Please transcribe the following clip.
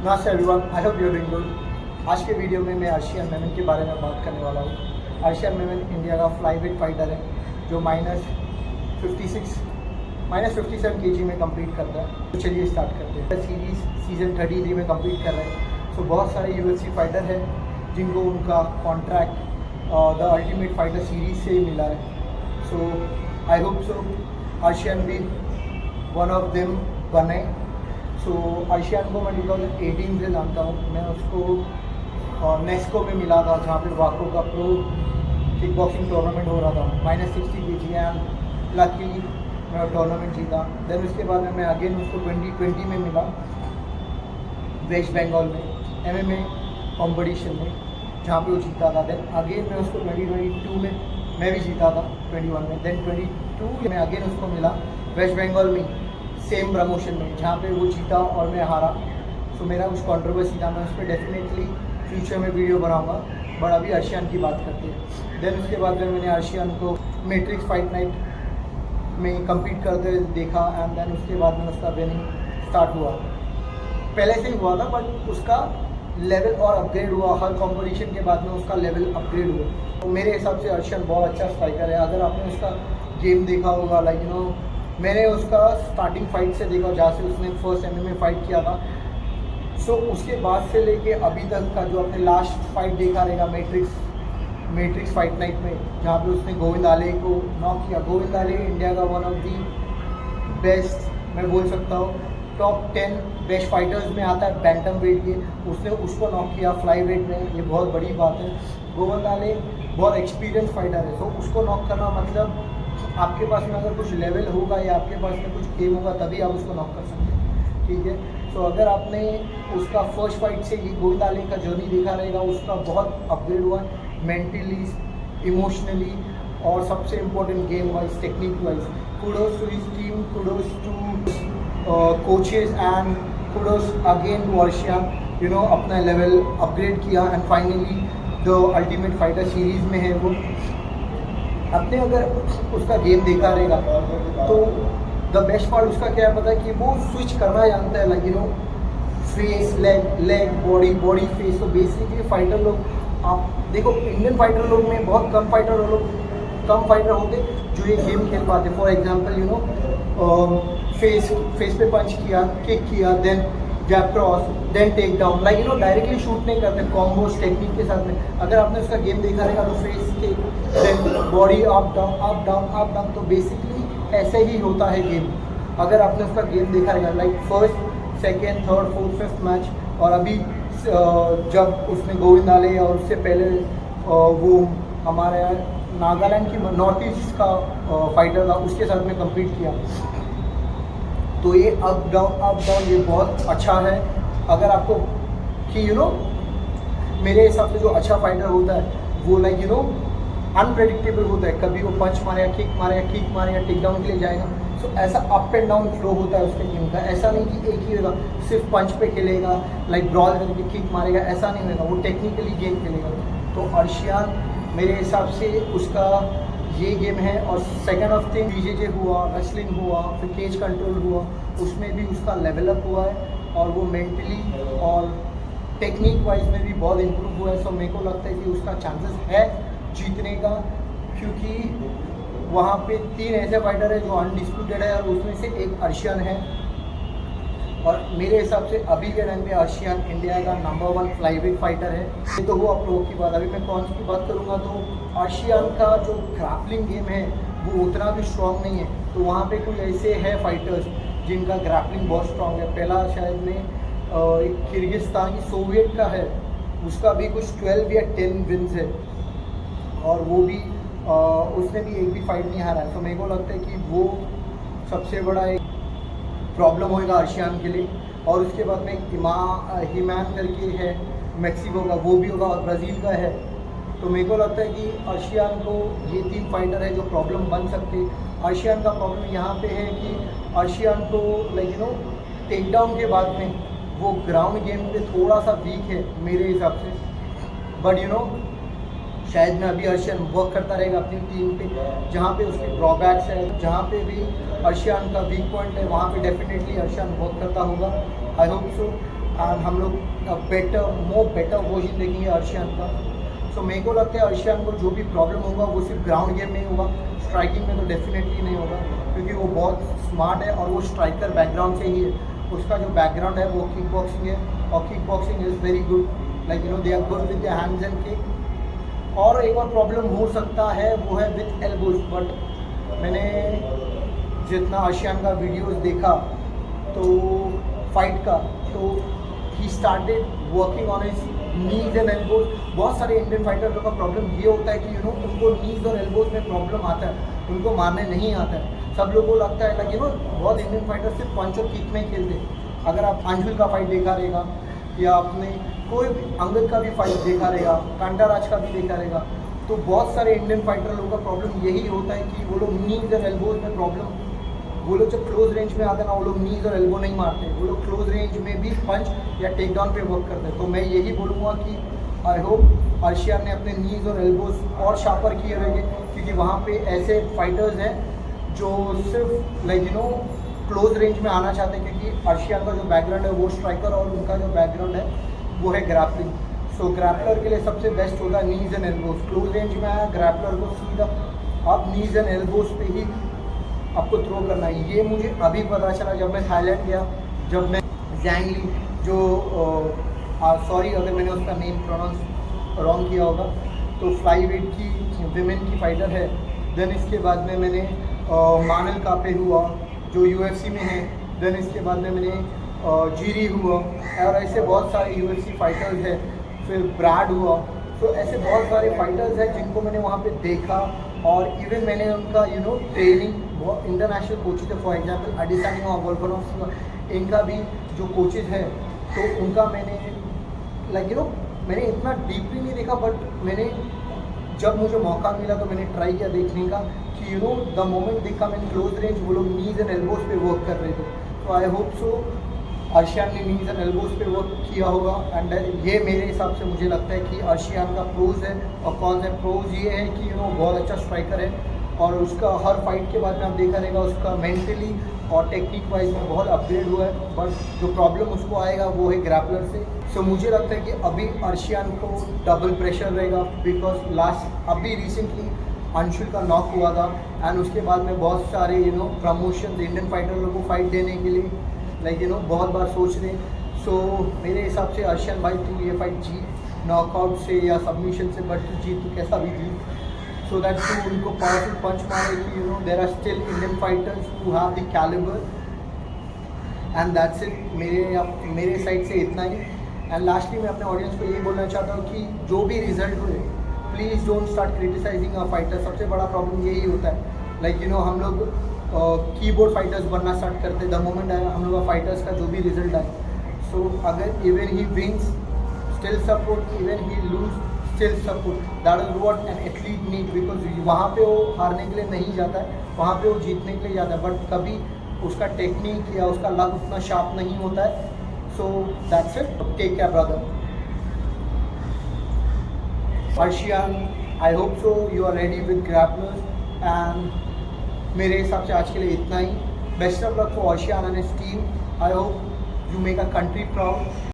नमस्ते everyone, I hope you are doing good. आज के वीडियो में मैं अर्शियन मेमन के बारे में बात करने वाला हूँ। अर्शियन मेमन इंडिया का फ्लाईवेट फाइटर है जो -57 kg में कम्पीट करता है। तो चलिए स्टार्ट करते हैं। सीरीज़ सीज़न 33 में कम्पीट कर रहे हैं। सो बहुत सारे UFC फाइटर हैं जिनको उनका contract the ultimate fighter series से ही मिला है। सो आई होप सो अर्शियन भी वन ऑफ देम बने। सो अर्शियन को मैं 2018 से जानता हूँ। मैं उसको नेस्को में मिला था जहाँ पे वाको का प्रो किक बॉक्सिंग टूर्नामेंट हो रहा था -60 kg एंड लकीली मैं टूर्नामेंट जीता। देन उसके बाद में मैं अगेन उसको 2020 में मिला वेस्ट बंगाल में MMA कॉम्पिटिशन में जहाँ पे वो जीता था। देन अगेन मैं उसको 2022 में मैं भी जीता था 21 में। देन 22 में अगेन उसको मिला वेस्ट बंगाल में सेम प्रमोशन में जहाँ पे वो जीता और मैं हारा। सो मेरा कुछ कंट्रोवर्सी था, मैं उस पर डेफिनेटली फ्यूचर में वीडियो बनाऊंगा। बट अभी अर्शियन की बात करते हैं। देन उसके बाद में मैंने अर्शियन को मैट्रिक्स फाइट नाइट में कम्पीट करते हुए देखा एंड देन उसके बाद में उसका विनिंग स्टार्ट हुआ। पहले से ही हुआ था बट उसका लेवल और अपग्रेड हुआ। हर कंपटीशन के बाद में उसका लेवल अपग्रेड हुआ। तो मेरे हिसाब से अर्शियन बहुत अच्छा स्ट्राइकर है। अगर आपने उसका गेम देखा होगा मैंने उसका स्टार्टिंग फाइट से देखा जहाँ से उसने फर्स्ट MMA फाइट किया था। सो उसके बाद से लेके अभी तक का जो अपने लास्ट फाइट देखा रहेगा मैट्रिक्स फाइट नाइट में जहाँ पे उसने गोविंद आले को नॉक किया। गोविंद आले इंडिया का वन ऑफ दी बेस्ट, मैं बोल सकता हूँ टॉप 10 बेस्ट फाइटर्स में आता है बैंटम वेट के। उसने उसको नॉक किया फ्लाई वेट में, ये बहुत बड़ी बात है। गोविंद आले बहुत एक्सपीरियंस फाइटर है। सो उसको नॉक करना मतलब आपके पास में अगर कुछ लेवल होगा या आपके पास में कुछ गेम होगा तभी आप उसको नॉक कर सकते हैं, ठीक है। सो अगर आपने उसका फर्स्ट फाइट से ये गोविंद आले का जर्नी देखा रहेगा, उसका बहुत अपग्रेड हुआ मेंटली, इमोशनली और सबसे important game wise, technique wise. Kudos to his team, kudos to coaches and kudos again to Arshiyan. अपना लेवल अपग्रेड किया and finally the ultimate fighter series में है वो। आपने अगर उसका गेम देखा रहेगा तो द बेस्ट पार्ट उसका क्या है पता है कि वो स्विच करना जानता है, फेस लेग बॉडी फेस। तो बेसिकली फाइटर लोग आप देखो, इंडियन फाइटर लोग में बहुत कम फाइटर होते जो ये गेम खेल पाते। फॉर एग्जांपल फेस पे पंच किया, किक किया, then jab cross, then take down, directly shoot नहीं करते कॉम्बोज टेक्निक के साथ में। अगर आपने उसका गेम देखा रहेगा तो फेस के देन बॉडी अप डाउन, तो बेसिकली ऐसे ही होता है गेम। अगर आपने उसका गेम देखा रहेगा first second third fourth fifth match, और अभी जब उसने गोविंद आले और उससे पहले वो हमारे नागालैंड की नॉर्थ ईस्ट का फाइटर था उसके साथ में कम्पीट किया। तो ये अप डाउन ये बहुत अच्छा है। अगर आपको कि मेरे हिसाब से जो अच्छा फाइटर होता है वो अनप्रेडिक्टेबल होता है। कभी वो पंच मारेगा, किक मारेगा, टेक डाउन के लिए जाएगा। सो ऐसा अप एंड डाउन फ्लो होता है उसके गेम का। ऐसा नहीं कि एक ही होगा सिर्फ पंच पे खेलेगा, ब्रॉल करके किक मारेगा, ऐसा नहीं होगा। वो टेक्निकली गेम खेलेगा। तो अर्शियन मेरे हिसाब से उसका ये गेम है। और सेकेंड ऑफ थिंग BJJ हुआ, रेसलिंग हुआ, फिर केज कंट्रोल हुआ, उसमें भी उसका लेवल अप हुआ है और वो मेंटली और टेक्निक वाइज में भी बहुत इम्प्रूव हुआ है। सो मेरे को लगता है कि उसका चांसेस है जीतने का, क्योंकि वहाँ पे 3 ऐसे फाइटर है जो अनडिस्प्यूटेड है और उसमें से एक अर्शियन है। और मेरे हिसाब से अभी के टाइम पे अर्शियन इंडिया का नंबर 1 फ्लाईवेट फाइटर है। ये तो हुआ प्रो की बात। अभी मैं कौन सी बात करूँगा तो अर्शियन का जो ग्रैपलिंग गेम है वो उतना भी स्ट्रॉन्ग नहीं है। तो वहाँ पे कुछ ऐसे है फाइटर्स जिनका ग्रैपलिंग बहुत स्ट्रॉन्ग है। पहला शायद में एक किर्गिस्तान की सोवियत का है, उसका भी कुछ 12 या 10 विन्स है और वो भी उसने भी एक भी फाइट नहीं हारा है। तो मेरे को लगता है कि वो सबसे बड़ा एक प्रॉब्लम होएगा अर्शियन के लिए। और उसके बाद में हिमान करके है मैक्सिको का, वो भी होगा, और ब्राज़ील का है। तो मेरे को लगता है कि अर्शियन को ये 3 फाइटर है जो प्रॉब्लम बन सकते। अर्शियन का प्रॉब्लम यहाँ पे है कि अर्शियन को टेक डाउन के बाद में वो ग्राउंड गेम पे थोड़ा सा वीक है मेरे हिसाब से। बट शायद मैं अभी अर्शियन वर्क करता रहेगा अपनी टीम पे, जहाँ पे उसके ड्रॉबैक्स है, जहाँ पे भी अर्शियन का वीक पॉइंट है वहाँ पे डेफिनेटली अर्शियन वर्क करता होगा। आई होप सो। एंड हम लोग बेटर वर्जन देखेंगे अर्शियान का। सो मेरे को लगता है अर्शियान को जो भी प्रॉब्लम होगा वो सिर्फ ग्राउंड गेम में होगा, स्ट्राइकिंग में तो डेफिनेटली नहीं होगा, क्योंकि वो बहुत स्मार्ट है और वो स्ट्राइकर बैकग्राउंड से ही है। उसका जो बैकग्राउंड है वो किक बॉक्सिंग है, और kickboxing is very good, like they are good with the hands and kick. और एक और प्रॉब्लम हो सकता है वो है विद एल्बोज, बट मैंने जितना अर्शियान का वीडियोस देखा तो फाइट का, तो he started working on his knees and elbows. बहुत सारे इंडियन फाइटर लोगों का प्रॉब्लम ये होता है कि उनको नीज और एल्बोज में प्रॉब्लम आता है, उनको मारने नहीं आता है। सब लोगों को लगता है लाइक बहुत इंडियन फाइटर सिर्फ पंच और किक में खेलते। अगर आप अंशुल का फाइट देखा रहेगा या आपने कोई भी अंगद का भी फाइट देखा रहेगा, कांटाराज का भी देखा रहेगा, तो बहुत सारे इंडियन फाइटर लोगों का प्रॉब्लम यही होता है कि वो लोग नीज और एल्बोज में प्रॉब्लम, वो लोग जब क्लोज रेंज में आते ना वो लोग नीज और एल्बो नहीं मारते, वो लोग क्लोज रेंज में भी पंच या टेक डाउन पे वर्क करते हैं। तो मैं यही बोलूँगा कि आई होप अर्शियान ने अपने नीज और एल्बोज और शार्पर किए रहेंगे, क्योंकि वहाँ पे ऐसे फाइटर्स हैं जो सिर्फ लाइक क्लोज रेंज में आना चाहते हैं, क्योंकि अर्शियान का जो बैकग्राउंड है वो स्ट्राइकर और उनका जो बैकग्राउंड है वो है ग्रैपलिंग। सो ग्रैपलर के लिए सबसे बेस्ट होगा knees and elbows. Close range में आया ग्रैपलर को सीधा आप नीज एंड एल्बोज पे ही आपको थ्रो करना है। ये मुझे अभी पता चला जब मैं थाईलैंड गया, जब मैं जैंगली जो सॉरी अगर मैंने उसका नेम प्रोनाउंस रॉन्ग किया होगा, तो फ्लाई वेट की विमेन की फाइटर है। देन इसके बाद में मैंने मानल कापे हुआ जो यूएफसी में है। देन इसके बाद में मैंने जीरी हुआ, और ऐसे बहुत सारे यूएफसी फाइटर्स हैं। फिर ब्रैड हुआ। तो ऐसे बहुत सारे फाइटर्स हैं जिनको मैंने वहाँ पे देखा, और इवन मैंने उनका ट्रेनिंग, बहुत इंटरनेशनल कोचेज है, फॉर एग्जांपल अडिसानी और वोल्कानोव, इनका भी जो कोचेज है तो उनका मैंने लाइक मैंने इतना डीपली नहीं देखा, बट मैंने जब मुझे मौका मिला तो मैंने ट्राई किया देखने का कि द मोमेंट देखा मैंने क्लोज रेंज वो लोग नीज एंड एल्बोज पे वर्क कर रहे थे। तो आई होप सो अर्शियान ने नीज एंड एल्बोज पे वर्क किया होगा। एंड ये मेरे हिसाब से मुझे लगता है कि अर्शियान का प्रोज है। और कौन सा प्रोज ये है कि बहुत अच्छा स्ट्राइकर है, और उसका हर फाइट के बाद में आप देखा रहेगा उसका मेंटली और टेक्निक वाइज में बहुत अपग्रेड हुआ है। बट जो प्रॉब्लम उसको आएगा वो है ग्रैपलर से। सो मुझे लगता है कि अभी अर्शियान को डबल प्रेशर रहेगा, बिकॉज लास्ट अभी रिसेंटली अंशुल का नॉक हुआ था, एंड उसके बाद में बहुत सारे प्रमोशन इंडियन फाइटर लोगों को फाइट देने के लिए लाइक बहुत बार सोच रहे। सो मेरे हिसाब से अर्शियान भाई तू ये फाइट जीत नॉकआउट से या सबमिशन से, बट तू जीत, तू कैसा भी जीत, सो दैट तू उनको पावरफुल पंच मारे कि there are still Indian fighters who have the calibre. And that's it मेरे साइड से इतना ही। एंड लास्टली मैं अपने ऑडियंस को ये बोलना चाहता हूँ कि जो भी रिजल्ट हुए please don't start criticising a fighter. सबसे बड़ा प्रॉब्लम यही होता है लाइक हम लोग कीबोर्ड फाइटर्स बनना स्टार्ट करते द मोमेंट आया हम लोग फाइटर्स का जो भी रिजल्ट आए। सो अगर even he wins still support, even he lose still support, that is what an athlete need, because वहाँ पे वो हारने के लिए नहीं जाता है, वहाँ पे वो जीतने के लिए जाता है, बट कभी उसका टेक्निक या उसका लक उतना शार्प नहीं होता है। So that's it, take care brother. Arshiyan, I hope so you are ready with grapplers, and मेरे हिसाब से आज के लिए इतना ही। Best of luck for Arshiyan and his team. I hope you make a country proud.